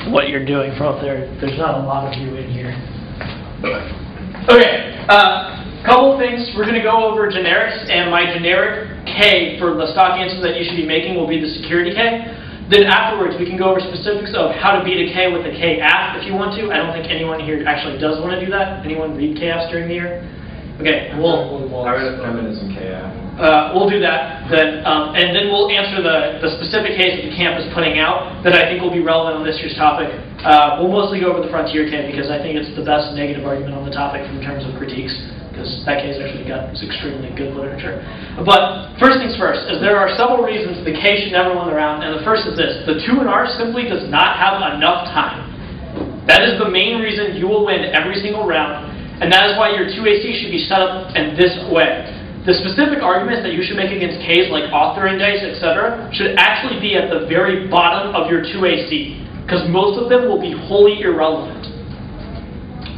what you're doing from up there. There's not a lot of you in here. Okay, couple things. We're going to go over generics, and my generic K for the stock answers that you should be making will be the security K. Then afterwards, we can go over specifics of how to beat a K with a KF if you want to. I don't think anyone here actually does want to do that. Anyone read KFs during the year? Okay, I read a feminism KF. We'll do that then, and then we'll answer the specific case that the camp is putting out that I think will be relevant on this year's topic. We'll mostly go over the frontier K because I think it's the best negative argument on the topic in terms of critiques, because that case actually got extremely good literature. But first things first, is there are several reasons the K should never win the round, and the first is this: the 2 in R simply does not have enough time. That is the main reason you will win every single round, and that is why your 2AC should be set up in this way. The specific arguments that you should make against Ks, like author index, etc., should actually be at the very bottom of your 2AC, because most of them will be wholly irrelevant.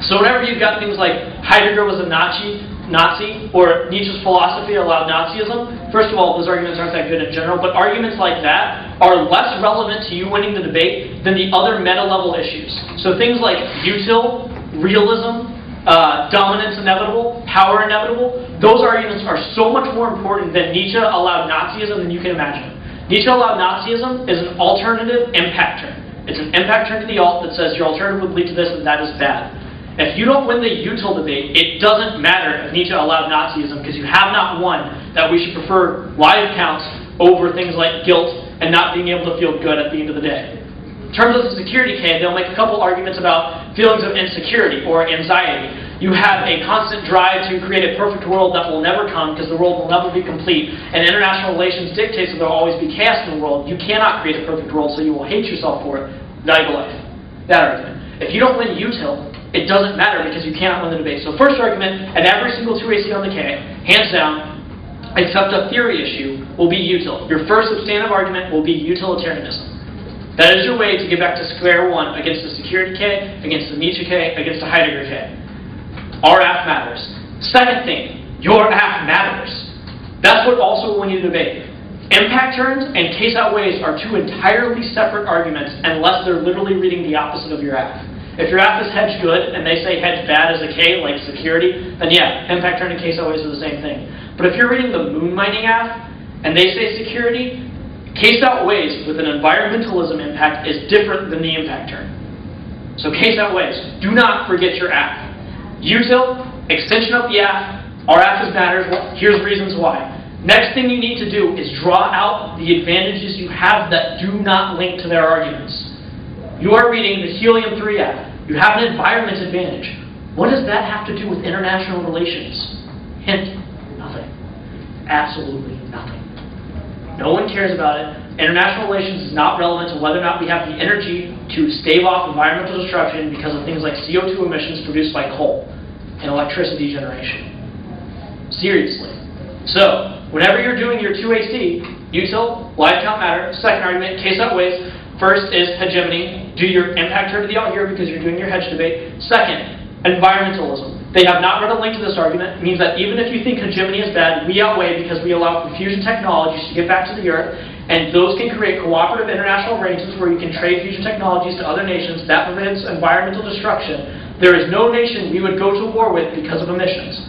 So whenever you've got things like Heidegger was a Nazi, or Nietzsche's philosophy allowed Nazism, first of all, those arguments aren't that good in general, but arguments like that are less relevant to you winning the debate than the other meta-level issues. So things like util, realism, dominance inevitable, power inevitable, those arguments are so much more important than Nietzsche allowed Nazism than you can imagine. Nietzsche allowed Nazism is an alternative impact turn. It's an impact turn to the alt that says your alternative would lead to this and that is bad. If you don't win the util debate, it doesn't matter if Nietzsche allowed Nazism, because you have not won that we should prefer life counts over things like guilt and not being able to feel good at the end of the day. In terms of the security K, they'll make a couple arguments about feelings of insecurity or anxiety. You have a constant drive to create a perfect world that will never come because the world will never be complete, and international relations dictates that there will always be chaos in the world. You cannot create a perfect world, so you will hate yourself for it. Valuable life. That argument. If you don't win util, it doesn't matter because you cannot win the debate. So first argument, at every single 2AC on the K, hands down, except a theory issue, will be util. Your first substantive argument will be utilitarianism. That is your way to get back to square one against the security K, against the Nietzsche K, against the Heidegger K. RF matters. Second thing, your AF matters. That's what also will win you the debate. Impact turns and case outweighs are 2 entirely separate arguments unless they're literally reading the opposite of your AF. If your AF is hedge good and they say hedge bad as a K, like security, then yeah, impact turn and case outweighs are the same thing. But if you're reading the moon mining AF and they say security, case outweighs with an environmentalism impact is different than the impact turn. So case outweighs. Do not forget your AF. Util, extension of the AF. Our AF matters. Well, here's reasons why. Next thing you need to do is draw out the advantages you have that do not link to their arguments. You are reading the helium-3 AF. You have an environment advantage. What does that have to do with international relations? Hint, nothing. Absolutely nothing. No one cares about it. International relations is not relevant to whether or not we have the energy to stave off environmental destruction because of things like CO2 emissions produced by coal and electricity generation. Seriously. So, whenever you're doing your 2AC, util, life count matter, second argument, case outweighs. First is hegemony. Do your impact turn to the out here because you're doing your hedge debate. Second, environmentalism. They have not read a link to this argument. It means that even if you think hegemony is bad, we outweigh because we allow fusion technologies to get back to the earth, and those can create cooperative international arrangements where you can trade fusion technologies to other nations. That prevents environmental destruction. There is no nation we would go to war with because of emissions.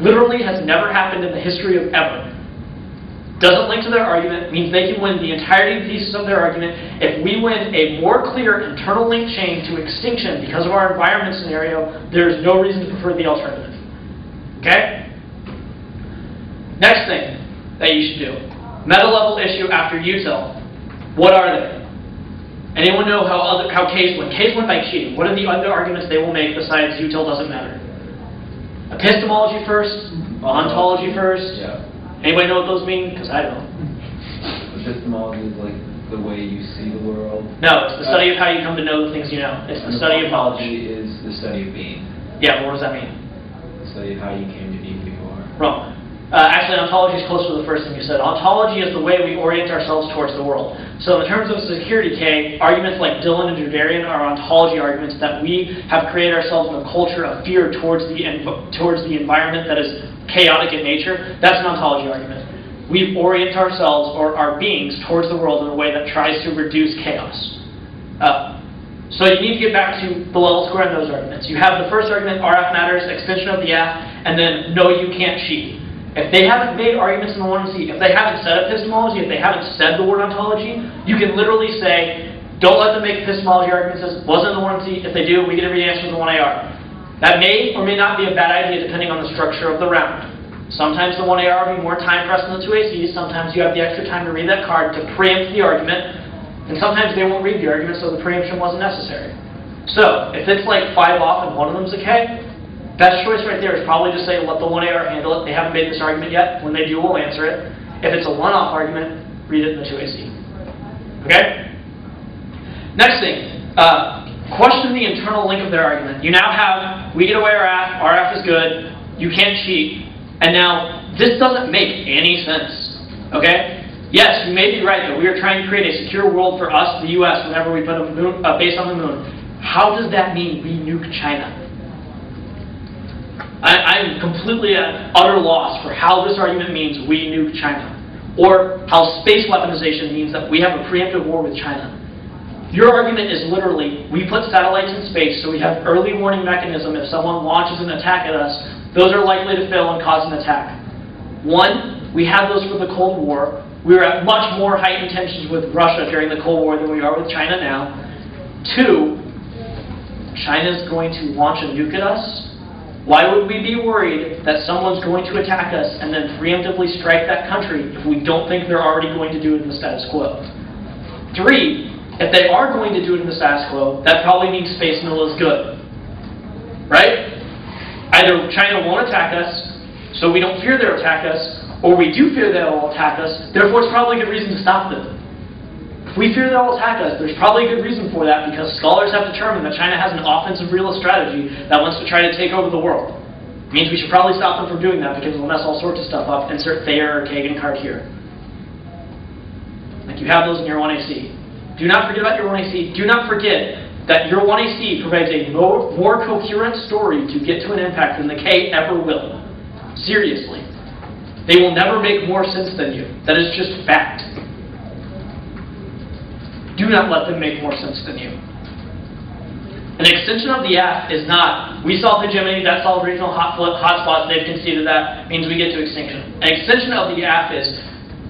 Literally has never happened in the history of ever. Doesn't link to their argument, means they can win the entirety of the pieces of their argument. If we win a more clear internal link chain to extinction because of our environment scenario, there's no reason to prefer the alternative. Okay? Next thing that you should do. Meta-level issue after util. What are they? Anyone know how Ks win? Ks win by cheating. What are the other arguments they will make besides util doesn't matter? Epistemology first? Ontology first? Yeah. Anybody know what those mean? Because I don't. Epistemology is like the way you see the world. No, it's the study of how you come to know the things you know. It's the study of knowledge. Ontology is the study of being. Yeah, what does that mean? The study of how you came to be who you are. Wrong. Actually, ontology is closer to the first thing you said. Ontology is the way we orient ourselves towards the world. So in terms of security K, arguments like Dylan and Judarian are ontology arguments that we have created ourselves in a culture of fear towards the environment that is chaotic in nature. That's an ontology argument. We orient ourselves or our beings towards the world in a way that tries to reduce chaos. So you need to get back to the level square in those arguments. You have the first argument, RF matters, extension of the F, and then no, you can't cheat. If they haven't made arguments in the 1C, if they haven't said epistemology, if they haven't said the word ontology, you can literally say, don't let them make epistemology arguments. This wasn't in the 1C. If they do, we get to read answers in the 1AR. That may or may not be a bad idea depending on the structure of the round. Sometimes the 1AR will be more time for us than the 2ACs. Sometimes you have the extra time to read that card to preempt the argument. And sometimes they won't read the argument, so the preemption wasn't necessary. So, if it's like 5 off and one of them's a K, best choice right there is probably just say, let the 1AR handle it. They haven't made this argument yet. When they do, we'll answer it. If it's a 1-off argument, read it in the 2AC. Okay? Next thing, question the internal link of their argument. You now have, we get away RF is good, you can't cheat, and now this doesn't make any sense. Okay? Yes, you may be right that we are trying to create a secure world for us, the US, whenever we put a base on the moon. How does that mean we nuke China? I'm completely at utter loss for how this argument means we nuke China, or how space weaponization means that we have a preemptive war with China. Your argument is literally, we put satellites in space so we have early warning mechanism if someone launches an attack at us, those are likely to fail and cause an attack. 1, we had those for the Cold War. We were at much more heightened tensions with Russia during the Cold War than we are with China now. 2, China's going to launch a nuke at us. Why would we be worried that someone's going to attack us and then preemptively strike that country if we don't think they're already going to do it in the status quo? 3, if they are going to do it in the status quo, that probably means space mil is good. Right? Either China won't attack us, so we don't fear they'll attack us, or we do fear they'll attack us, therefore it's probably a good reason to stop them. If we fear they'll attack us, there's probably a good reason for that because scholars have determined that China has an offensive realist strategy that wants to try to take over the world. It means we should probably stop them from doing that because it'll mess all sorts of stuff up. Insert Thayer or Kagan card here. Like you have those in your 1AC. Do not forget about your 1AC. Do not forget that your 1AC provides a more coherent story to get to an impact than the K ever will. Seriously. They will never make more sense than you. That is just fact. Do not let them make more sense than you. An extension of the F is not, we solved hegemony, that solved regional hotspots, they've conceded that, means we get to extinction. An extension of the F is,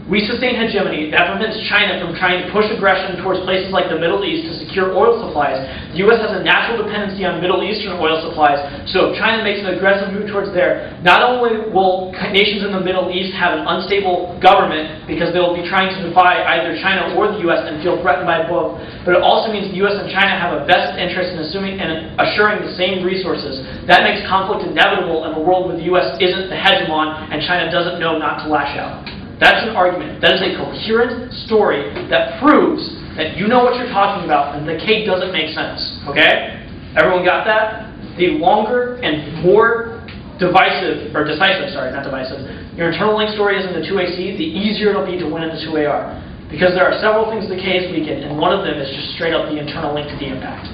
we sustain hegemony. That prevents China from trying to push aggression towards places like the Middle East to secure oil supplies. The U.S. has a natural dependency on Middle Eastern oil supplies, so if China makes an aggressive move towards there, not only will nations in the Middle East have an unstable government because they will be trying to defy either China or the U.S. and feel threatened by both, but it also means the U.S. and China have a vested interest in assuming and assuring the same resources. That makes conflict inevitable in a world where the U.S. isn't the hegemon and China doesn't know not to lash out. That's an argument. That is a coherent story that proves that you know what you're talking about and the K doesn't make sense. Okay? Everyone got that? The longer and more decisive, your internal link story is in the 2AC, the easier it'll be to win in the 2AR. Because there are several things the K is weak in, and one of them is just straight up the internal link to the impact.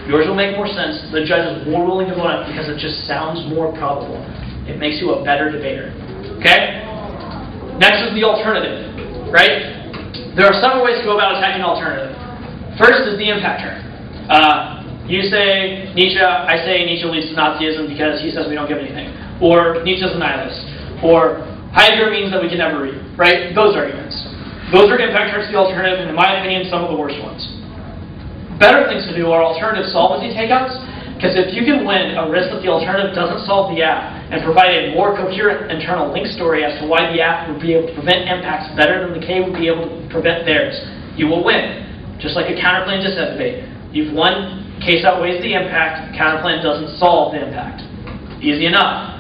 Yours will make more sense. The judge is more willing to vote on it because it just sounds more probable. It makes you a better debater. Okay? Next is the alternative, right? There are several ways to go about attacking alternative. First is the impact term. You say Nietzsche, I say Nietzsche leads to Nazism because he says we don't give anything. Or Nietzsche's a nihilist. Or Heidegger means that we can never read, right? Those arguments. Those are impact terms to the alternative, and in my opinion, some of the worst ones. Better things to do are alternative solvency takeouts, because if you can win a risk that the alternative doesn't solve the app and provide a more coherent internal link story as to why the app would be able to prevent impacts better than the K would be able to prevent theirs, you will win. Just like a counterplan dissent debate. You've won, case outweighs the impact, counterplan doesn't solve the impact. Easy enough.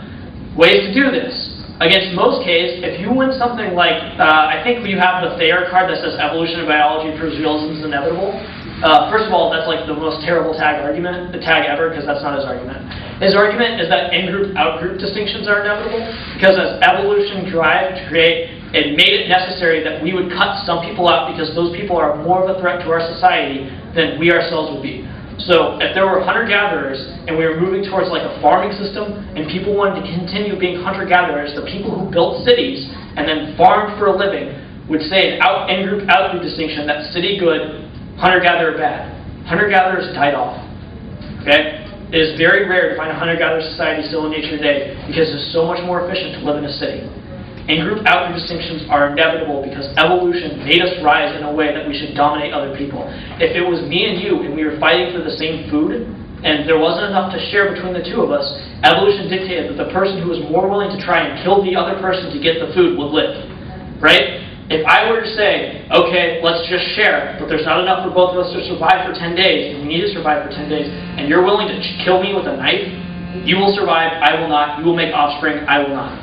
Ways to do this. Against most Ks, if you win something like, I think you have the Thayer card that says evolution of biology proves realism is inevitable. First of all, that's like the most terrible tag ever, because that's not his argument. His argument is that in-group, out-group distinctions are inevitable, because as evolution drive to create, it made it necessary that we would cut some people out because those people are more of a threat to our society than we ourselves would be. So if there were hunter-gatherers and we were moving towards like a farming system and people wanted to continue being hunter-gatherers, the people who built cities and then farmed for a living would say an in-group, out-group distinction, that's city good, hunter-gatherer bad. hunter-gatherers died off. Okay? It is very rare to find a hunter-gatherer society still in nature today because it's so much more efficient to live in a city. In-group, out-group distinctions are inevitable because evolution made us rise in a way that we should dominate other people. If it was me and you and we were fighting for the same food and there wasn't enough to share between the two of us, evolution dictated that the person who was more willing to try and kill the other person to get the food would live. Right? If I were to say, okay, let's just share, but there's not enough for both of us to survive for 10 days, and we need to survive for 10 days, and you're willing to kill me with a knife, you will survive, I will not. You will make offspring, I will not.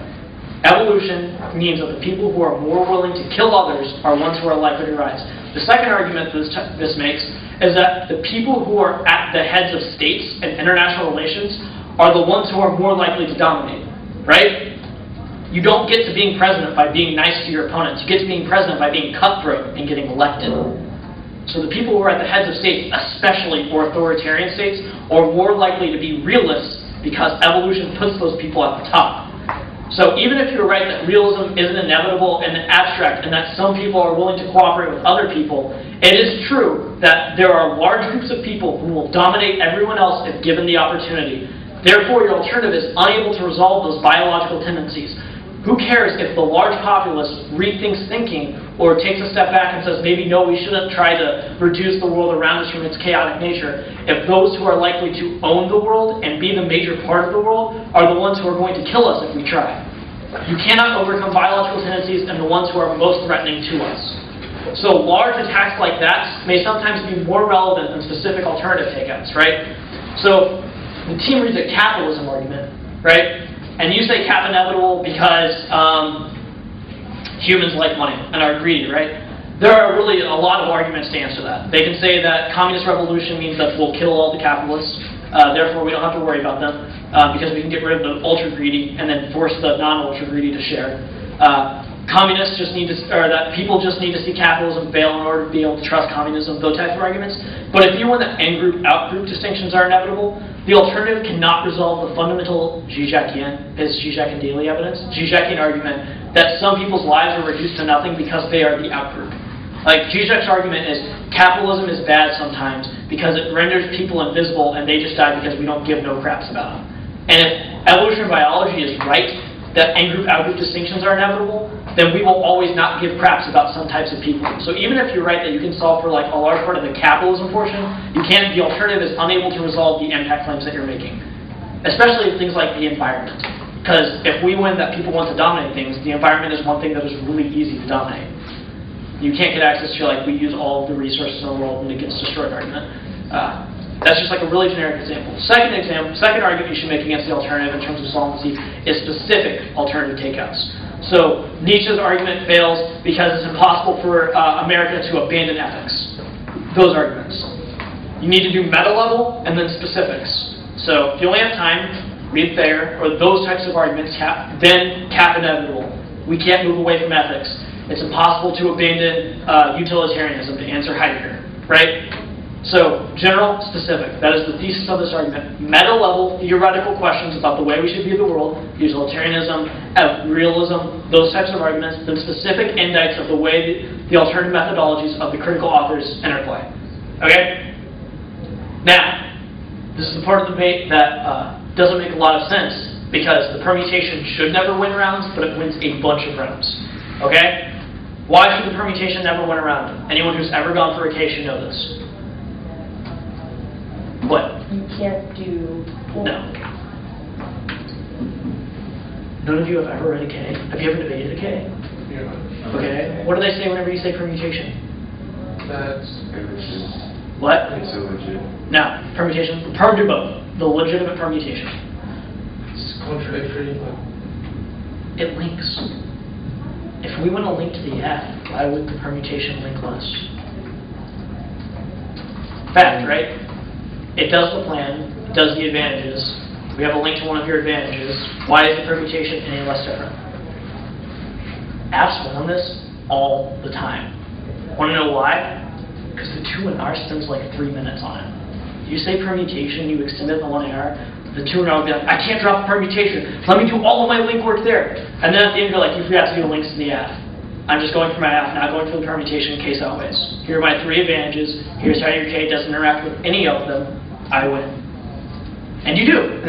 Evolution means that the people who are more willing to kill others are ones who are likely to rise. The second argument this makes is that the people who are at the heads of states and international relations are the ones who are more likely to dominate, right? You don't get to being president by being nice to your opponents. You get to being president by being cutthroat and getting elected. So the people who are at the heads of states, especially authoritarian states, are more likely to be realists because evolution puts those people at the top. So even if you're right that realism isn't inevitable and abstract and that some people are willing to cooperate with other people, it is true that there are large groups of people who will dominate everyone else if given the opportunity. Therefore, your alternative is unable to resolve those biological tendencies. Who cares if the large populace rethinks thinking or takes a step back and says, maybe no, we shouldn't try to reduce the world around us from its chaotic nature, if those who are likely to own the world and be the major part of the world are the ones who are going to kill us if we try. You cannot overcome biological tendencies and the ones who are most threatening to us. So large attacks like that may sometimes be more relevant than specific alternative takeouts, right? So the team reads a capitalism argument, right? And you say cap inevitable because humans like money and are greedy, right? There are really a lot of arguments to answer that. They can say that communist revolution means that we'll kill all the capitalists, therefore we don't have to worry about them because we can get rid of the ultra greedy and then force the non-ultra greedy to share. Communists just need to, or that people just need to see capitalism fail in order to be able to trust communism, those types of arguments. But if you were that in-group, out-group distinctions are inevitable, the alternative cannot resolve the fundamental Zizek'ian evidence, Zizek'ian argument that some people's lives are reduced to nothing because they are the out-group. Like, Zizek's argument is capitalism is bad sometimes because it renders people invisible and they just die because we don't give no craps about them. And if evolutionary biology is right, that in-group, out-group distinctions are inevitable, then we will always not give craps about some types of people. So even if you're right that you can solve for like a large part of the capitalism portion, you can't, the alternative is unable to resolve the impact claims that you're making. Especially things like the environment. Because if we win that people want to dominate things, the environment is one thing that is really easy to dominate. You can't get access to, like, we use all of the resources in the world and it gets destroyed argument. That's just like a really generic example. Second argument you should make against the alternative in terms of solvency is specific alternative takeouts. So Nietzsche's argument fails because it's impossible for America to abandon ethics. Those arguments. You need to do meta level and then specifics. So if you only have time, read Thayer or those types of arguments, then cap inevitable. We can't move away from ethics. It's impossible to abandon utilitarianism to answer Heidegger, right? So, general, specific. That is the thesis of this argument. Meta-level, theoretical questions about the way we should view the world, utilitarianism, realism, those types of arguments, then specific indites of the way the alternative methodologies of the critical authors interplay. Okay? Now, this is the part of the debate that doesn't make a lot of sense because the permutation should never win rounds, but it wins a bunch of rounds. Okay? Why should the permutation never win a round? Anyone who's ever gone for a case should know this. What? You can't do... No. None of you have ever read a K. Have you ever debated a K? Yeah. Okay. What do they say whenever you say permutation? That's Illegit. What? It's illegit. No. Permutation. Perm do both. The legitimate permutation. it's contradictory, but It links. If we want to link to the F, why would the permutation link less? Fact, right? It does the plan, it does the advantages. We have a link to one of your advantages. Why is the permutation any less different? Apps win on this all the time. Want to know why? Because the 2 and R spends like 3 minutes on it. You say permutation, you extend it in the 1 R, the 2 and R will be like, I can't drop the permutation. Let me do all of my link work there. And then at the end you're like, you forgot to do links to the app. I'm just going for my F, not going for the permutation case outweighs. Here are my 3 advantages. Here's how your K doesn't interact with any of them. I win. And you do.